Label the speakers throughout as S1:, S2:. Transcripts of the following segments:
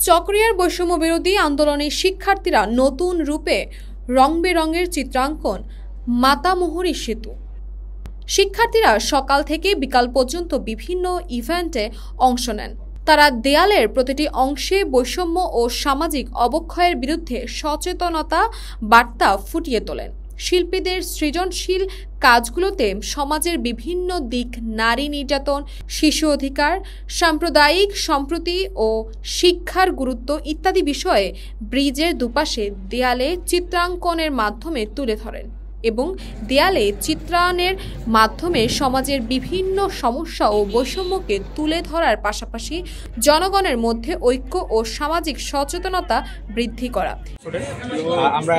S1: চকরিয়ার বৈষম্য বিরোধী আন্দোলনে শিক্ষার্থীরা নতুন রূপে রং বেরঙের চিত্রাঙ্কন মাতামুহুরী সেতু। শিক্ষার্থীরা সকাল থেকে বিকাল পর্যন্ত বিভিন্ন ইভেন্টে অংশ নেন। তারা দেয়ালের প্রতিটি অংশে বৈষম্য ও সামাজিক অবক্ষয়ের বিরুদ্ধে সচেতনতা বার্তা ফুটিয়ে তোলেন। শিল্পীদের সৃজনশীল কাজগুলোতে সমাজের বিভিন্ন দিক, নারী নির্যাতন, শিশু অধিকার, সাম্প্রদায়িক সম্প্রীতি ও শিক্ষার গুরুত্ব ইত্যাদি বিষয়ে ব্রিজের দুপাশে দেয়ালে চিত্রাঙ্কনের মাধ্যমে তুলে ধরেন এবং দেয়ালে চিত্রায়নের মাধ্যমে সমাজের বিভিন্ন সমস্যা ও বৈষম্যকে তুলে ধরার পাশাপাশি জনগণের মধ্যে ঐক্য ও সামাজিক সচেতনতা বৃদ্ধি করা।
S2: আমরা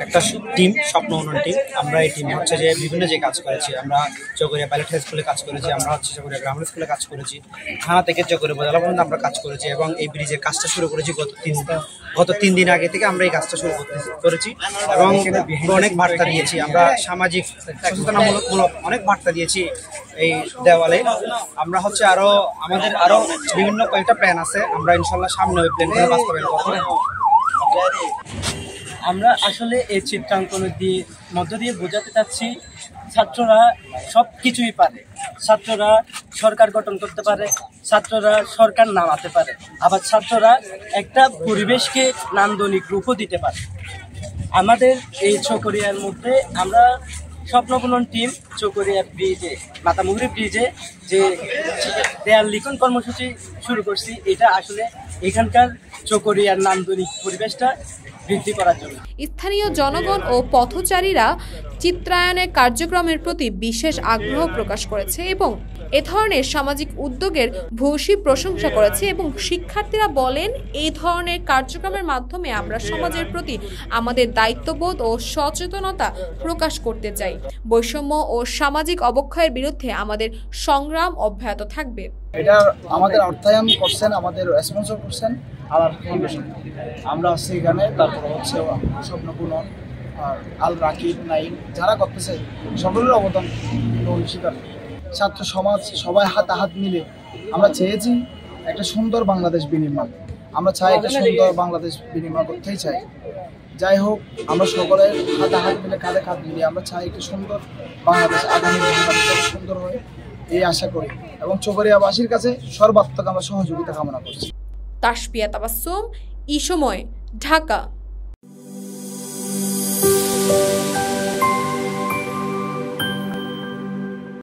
S2: একটা টিম, স্বপ্ন উন্নয়ন টিম। আমরা এই টিমে হচ্ছে যে বিভিন্ন যে কাজ করেছি, আমরা চকরিয়া পাইলট হাই স্কুলে কাজ করেছি, আমরা হচ্ছে চকরিয়া গ্রামার স্কুলে কাজ করেছি, থানা থেকে চকরিয়া উপজেলা পর্যন্ত আমরা কাজ করেছি এবং এই ব্রিজের কাজটা শুরু করেছি গত 3 দিন আগে থেকে আমরা এই কাজটা শুরু করেছি এবং অনেক বার্তা দিয়েছি। আমরা সামাজিক সচেতনামূলক অনেক বার্তা দিয়েছি এই দেওয়ালে। আমরা হচ্ছে আমাদের আরো বিভিন্ন কয়েকটা প্ল্যান আছে, আমরা ইনশাল্লাহ সামনে ওই প্ল্যানগুলো বাস্তবায়ন করব।
S3: আমরা আসলে এই চিত্রাঙ্কনের মধ্য দিয়ে বোঝাতে চাচ্ছি ছাত্ররা সব কিছুই পারে। ছাত্ররা সরকার গঠন করতে পারে, ছাত্ররা সরকার নামাতে পারে, আবার ছাত্ররা একটা পরিবেশকে নান্দনিক রূপও দিতে পারে। আমাদের এই চকরিয়ার মধ্যে আমরা স্বপ্নপূরণ টিম চকরিয়া ব্রিজে, মাতামুহুরী ব্রিজে যে দেয়াল লিখন কর্মসূচি শুরু করছি, এটা আসলে এখানকার চকরিয়ার নান্দনিক পরিবেশটা বৃদ্ধি করার জন্য।
S1: স্থানীয় জনগণ ও পথচারীরা চিত্রায়নের কার্যক্রমের প্রতি বিশেষ আগ্রহ প্রকাশ করেছে এবং এ ধরনের সামাজিক উদ্যোগের ভূয়সী প্রশংসা করেছে এবং শিক্ষার্থীরা বলেন, এই ধরনের কার্যক্রমের মাধ্যমে আমরা সমাজের প্রতি আমাদের দায়িত্ববোধ ও সচেতনতা প্রকাশ করতে চাই। বৈষম্য ও সামাজিক অবক্ষয়ের বিরুদ্ধে আমাদের সংগ্রাম অব্যাহত থাকবে।
S4: এটা আমাদের অর্থায়ন করছেন, আমাদের স্পন্সর করছেন আলার ফাউন্ডেশন। আমরা আছি এখানে, তারপর হচ্ছে স্বপ্নপূরণ আর আল রাকিব নাইম, যারা করতেছে সকলের অবদান স্বীকার। ছাত্র সমাজ সবাই হাতে হাত মিলে আমরা চেয়েছি একটা সুন্দর বাংলাদেশ বিনির্মাণ। আমরা চাই একটা সুন্দর বাংলাদেশ বিনির্মাণ করতেই চাই। যাই হোক, আমরা সকলে হাতে হাত মিলে, কাঁধে কাঁধ মিলিয়ে আমরা চাই একটা সুন্দর বাংলাদেশ, আগামী বাংলাদেশ সুন্দর হয় এই আশা করি এবং চকরিয়াবাসীর কাছে সর্বাত্মক আমরা সহযোগিতা কামনা করছি।
S1: তাসপিয়া তাবাসসুম, ই সময়, ঢাকা।